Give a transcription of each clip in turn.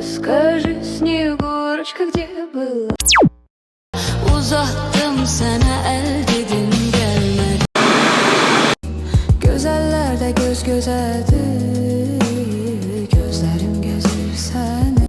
Скажи, Снегурочка, где была? Uzattım sana el dedim gelmedi. Gözellerde göz gözedir, gözlerim gezir seni.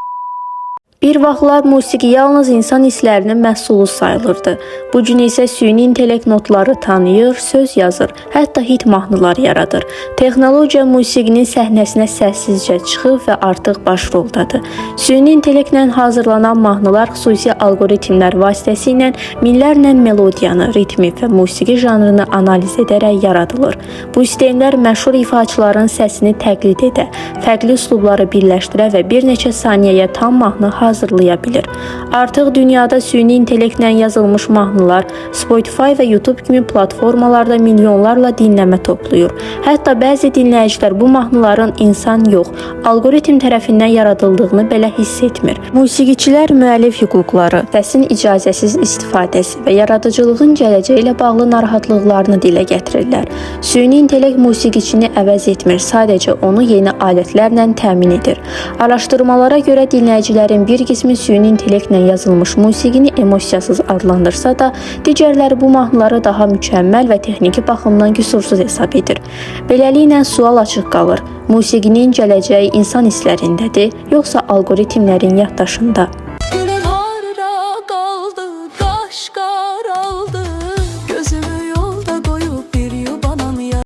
Bir vaxtlar musiqi yalnız insan hisslərinin məhsulu sayılırdı. Bu gün isə süni intellekt notları tanıyır, söz yazır, hətta hit mahnılar yaradır. Texnologiya musiqinin səhnəsinə səssizcə çıxıb və artıq baş roldadır. Süni intellektlə hazırlanan mahnılar xüsusi algoritmlər vasitəsilə minlərlə melodiyanı, ritmi və musiqi janrını analiz edərək yaradılır. Bu sistemlər məşhur ifaçıların səsini təqlid edə, fərqli üslubları birləşdirə və bir neçə saniyəyə tam mahnı hazırlaya bilir. Artıq dünyada süni intellektlə yazılmış mahnılar Spotify və YouTube kimi platformalarda milyonlarla dinləmə toplayır. Hətta bəzi dinləyicilər bu mahnıların insan yox, algoritm tərəfindən yaradıldığını belə hiss etmir. Musiqiçilər müəllif hüquqları, səsin icazəsiz istifadəsi və yaradıcılığın gələcəyi ilə bağlı narahatlıqlarını dilə gətirirlər. Süni intellekt musiqiçini əvəz etmir, sadəcə onu yeni alətlərlə təmin edir. Araşdırmalara görə dinləyicilərin bir qismi süni intellektlə yazılmış musiqini emosiyasız adlandırsa da, digərləri bu mahnıları daha mükəmməl və texniki baxımdan qüsursuz hesab edir. Beləliklə sual açıq qalır. Musiqinin gələcəyi insan hisslərindədir, yoxsa algoritmlərin yaddaşında?